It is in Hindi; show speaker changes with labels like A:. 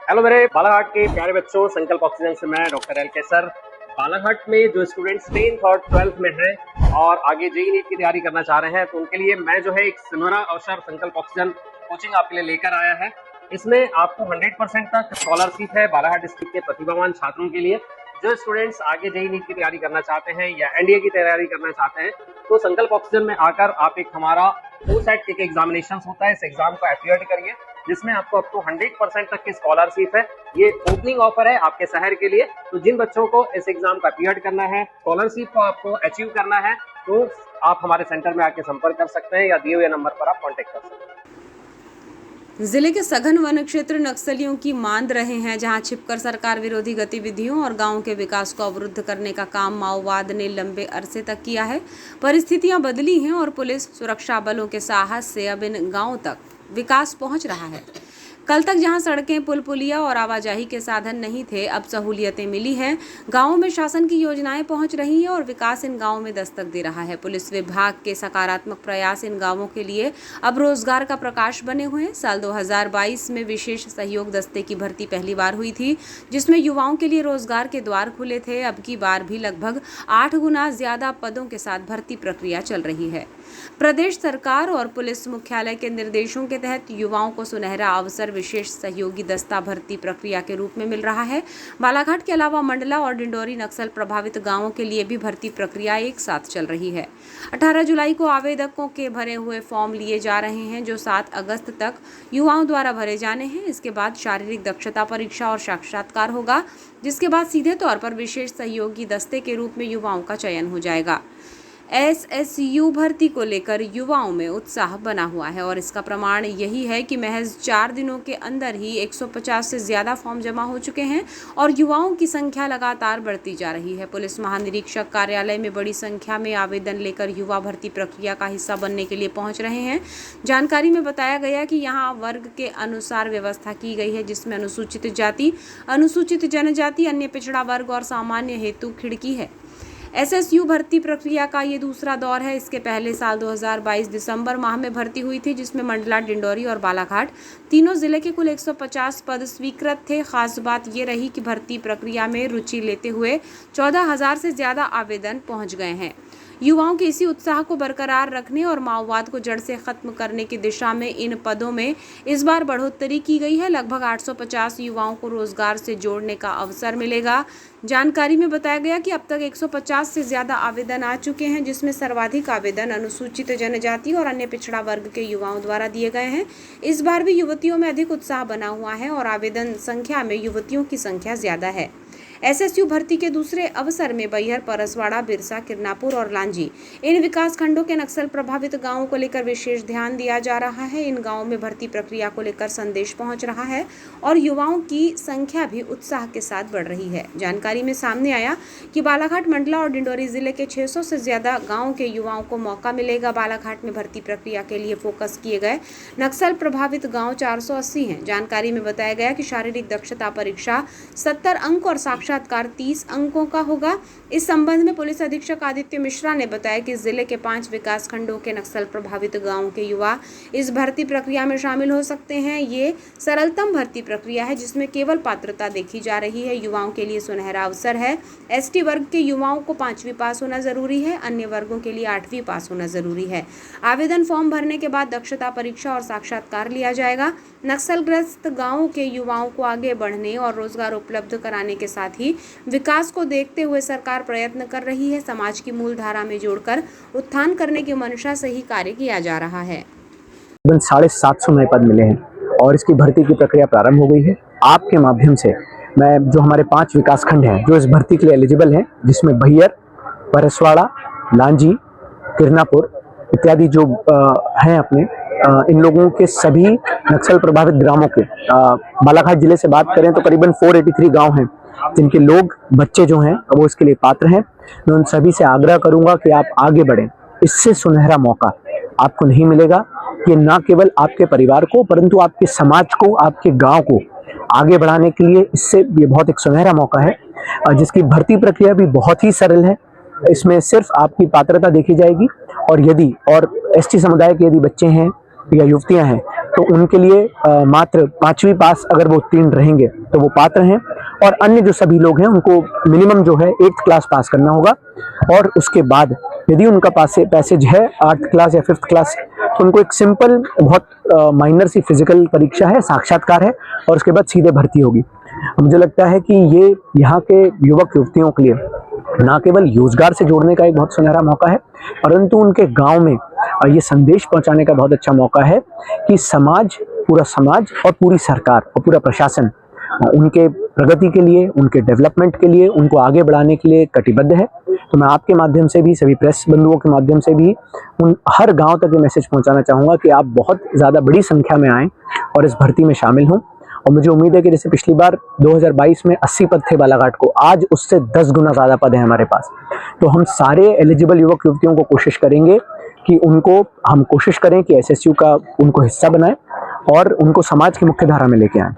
A: हेलो मेरे बालाघाट के प्यारे बच्चों, संकल्प ऑक्सीजन से मैं डॉक्टर एल के सर। बालाघाट में जो स्टूडेंट्स 10th और 12th में हैं और आगे जेईई नीट की तैयारी करना चाह रहे हैं, तो उनके लिए मैं जो है एक सुनहरा अवसर संकल्प ऑक्सीजन कोचिंग आपके लिए लेकर आया है। इसमें आपको 100% तक स्कॉलरशिप है बालाघाट डिस्ट्रिक्ट के प्रतिभावान छात्रों के लिए। जो स्टूडेंट्स आगे जेईई नीट की तैयारी करना चाहते हैं या एनडीए की तैयारी करना चाहते हैं, तो संकल्प ऑक्सीजन में आकर आप एक हमारा 2 सेट एक एग्जामिनेशन होता है, इस एग्जाम को अपीयर करिए, जिसमें आपको अप टू 100% तक की स्कॉलरशिप है। ये ओपनिंग ऑफर है आपके शहर के लिए। तो जिन बच्चों को इस एग्जाम का अपीयर करना है, स्कॉलरशिप को आपको अचीव करना है, तो आप हमारे सेंटर में आके संपर्क कर सकते हैं या दिए हुए नंबर पर आप कॉन्टेक्ट कर सकते हैं।
B: जिले के सघन वन क्षेत्र नक्सलियों की मांद रहे हैं, जहां छिपकर सरकार विरोधी गतिविधियों और गांव के विकास को अवरुद्ध करने का काम माओवाद ने लंबे अरसे तक किया है। परिस्थितियां बदली हैं और पुलिस सुरक्षा बलों के साहस से अब इन गांवों तक विकास पहुंच रहा है। कल तक जहां सड़कें, पुल पुलिया और आवाजाही के साधन नहीं थे, अब सहूलियतें मिली हैं। गांवों में शासन की योजनाएं पहुंच रही हैं और विकास इन गांवों में दस्तक दे रहा है। पुलिस विभाग के सकारात्मक प्रयास इन गांवों के लिए अब रोजगार का प्रकाश बने हुए हैं। साल 2022 में विशेष सहयोग दस्ते की भर्ती पहली बार हुई थी, जिसमें युवाओं के लिए रोजगार के द्वार खुले थे। अब की बार भी लगभग 8 गुना ज्यादा पदों के साथ भर्ती प्रक्रिया चल रही है। प्रदेश सरकार और पुलिस मुख्यालय के निर्देशों के तहत युवाओं को सुनहरा अवसर विशेष सहयोगी दस्ता भर्ती प्रक्रिया के रूप में मिल रहा है। बालाघाट के अलावा मंडला और डिंडोरी नक्सल प्रभावित गांवों के लिए भी भर्ती प्रक्रिया एक साथ चल रही है। 18 जुलाई को आवेदकों के भरे हुए फॉर्म लिए जा रहे हैं, जो 7 अगस्त तक युवाओं द्वारा भरे जाने हैं। इसके बाद शारीरिक दक्षता परीक्षा और साक्षात्कार होगा, जिसके बाद सीधे तौर पर विशेष सहयोगी दस्ते के रूप में युवाओं का चयन हो जाएगा। एसएसयू भर्ती को लेकर युवाओं में उत्साह बना हुआ है और इसका प्रमाण यही है कि महज 4 दिनों के अंदर ही 150 से ज्यादा फॉर्म जमा हो चुके हैं और युवाओं की संख्या लगातार बढ़ती जा रही है। पुलिस महानिरीक्षक कार्यालय में बड़ी संख्या में आवेदन लेकर युवा भर्ती प्रक्रिया का हिस्सा बनने के लिए पहुंच रहे हैं। जानकारी में बताया गया कि यहाँ वर्ग के अनुसार व्यवस्था की गई है, जिसमें अनुसूचित जाति, अनुसूचित जनजाति, अन्य पिछड़ा वर्ग और सामान्य हेतु खिड़की है। एसएसयू भर्ती प्रक्रिया का ये दूसरा दौर है। इसके पहले साल 2022 दिसंबर माह में भर्ती हुई थी, जिसमें मंडला, डिंडोरी और बालाघाट तीनों जिले के कुल 150 पद स्वीकृत थे। खास बात ये रही कि भर्ती प्रक्रिया में रुचि लेते हुए 14,000 से ज्यादा आवेदन पहुंच गए हैं। युवाओं के इसी उत्साह को बरकरार रखने और माओवाद को जड़ से खत्म करने की दिशा में इन पदों में इस बार बढ़ोतरी की गई है। लगभग 850 युवाओं को रोजगार से जोड़ने का अवसर मिलेगा। जानकारी में बताया गया कि अब तक 150 से ज्यादा आवेदन आ चुके हैं, जिसमें सर्वाधिक आवेदन अनुसूचित जनजाति और अन्य पिछड़ा वर्ग के युवाओं द्वारा दिए गए हैं। इस बार भी युवतियों में अधिक उत्साह बना हुआ है और आवेदन संख्या में युवतियों की संख्या ज्यादा है। एसएसयू भर्ती के दूसरे अवसर में बैहर, परसवाड़ा, बिरसा, किरनापुर और लांजी इन विकास खंडों के नक्सल प्रभावित गांवों को लेकर विशेष ध्यान दिया जा रहा है। इन गांवों में भर्ती प्रक्रिया को लेकर संदेश पहुंच रहा है और युवाओं की संख्या भी उत्साह के साथ बढ़ रही है। जानकारी में सामने आया कि बालाघाट, मंडला और डिंडोरी जिले के 600 से ज्यादा गाँव के युवाओं को मौका मिलेगा। बालाघाट में भर्ती प्रक्रिया के लिए फोकस किए गए नक्सल प्रभावित गाँव 480 हैं। जानकारी में बताया गया कि शारीरिक दक्षता परीक्षा 70 अंक और साक्षात्कार 30 अंकों का होगा। इस संबंध में पुलिस अधीक्षक आदित्य मिश्रा ने बताया कि जिले के 5 विकास खंडों के नक्सल प्रभावित गांवों के युवा इस भर्ती प्रक्रिया में शामिल हो सकते हैं। ये सरलतम भर्ती प्रक्रिया है, जिसमें केवल पात्रता देखी जा रही है। युवाओं के लिए सुनहरा अवसर है। एसटी वर्ग के युवाओं को 5वीं पास होना जरूरी है, अन्य वर्गों के लिए 8वीं पास होना जरूरी है। आवेदन फॉर्म भरने के बाद दक्षता परीक्षा और साक्षात्कार लिया जाएगा। नक्सलग्रस्त गाँवों के युवाओं को आगे बढ़ने और रोजगार उपलब्ध कराने के साथ ही विकास को देखते हुए सरकार प्रयत्न कर रही है। समाज की मूल धारा में जोड़कर उत्थान करने की मंशा से ही कार्य किया जा रहा है।
C: 750 नए पद मिले हैं और इसकी भर्ती की प्रक्रिया प्रारंभ हो गई है। आपके माध्यम से मैं जो हमारे 5 विकास खंड हैं जो इस भर्ती के लिए एलिजिबल हैं, जिसमें बैहर, परसवाड़ा, लांजी, किरनापुर इत्यादि जो हैं अपने, इन लोगों के सभी नक्सल प्रभावित ग्रामों के, बालाघाट जिले से बात करें तो करीबन 483 गांव हैं जिनके लोग, बच्चे जो हैं वो इसके लिए पात्र हैं। मैं उन सभी से आग्रह करूंगा कि आप आगे बढ़ें। इससे सुनहरा मौका आपको नहीं मिलेगा। ये ना केवल आपके परिवार को परंतु आपके समाज को, आपके गांव को आगे बढ़ाने के लिए इससे ये बहुत एक सुनहरा मौका है, जिसकी भर्ती प्रक्रिया भी बहुत ही सरल है। इसमें सिर्फ आपकी पात्रता देखी जाएगी और यदि एसटी समुदाय के यदि बच्चे हैं या युवतियां हैं तो उनके लिए मात्र 5वीं पास अगर वो उत्तीर्ण रहेंगे तो वो पात्र हैं, और अन्य जो सभी लोग हैं उनको मिनिमम जो है 8th क्लास पास करना होगा। और उसके बाद यदि उनका पैसेज है 8th क्लास या 5th क्लास, तो उनको एक सिंपल बहुत माइनर सी फिजिकल परीक्षा है, साक्षात्कार है, और उसके बाद सीधे भर्ती होगी। मुझे लगता है कि ये यहाँ के युवक युवतियों के लिए न केवल रोजगार से जोड़ने का एक बहुत सुनहरा मौका है, परंतु उनके गांव में ये संदेश पहुंचाने का बहुत अच्छा मौका है कि समाज, पूरा समाज और पूरी सरकार और पूरा प्रशासन उनके प्रगति के लिए, उनके डेवलपमेंट के लिए, उनको आगे बढ़ाने के लिए कटिबद्ध है। तो मैं आपके माध्यम से भी, सभी प्रेस बंधुओं के माध्यम से भी उन हर गांव तक ये मैसेज पहुंचाना चाहूँगा कि आप बहुत ज़्यादा बड़ी संख्या में आएँ और इस भर्ती में शामिल हों। और मुझे उम्मीद है कि जैसे पिछली बार 2022 में 80 पद थे बालाघाट को, आज उससे 10 गुना ज़्यादा पद हैं हमारे पास। तो हम सारे एलिजिबल युवक युवतियों को कोशिश करेंगे कि हम कोशिश करें कि एसएसयू का उनको हिस्सा बनाएं और उनको समाज की मुख्य धारा में लेके आएं।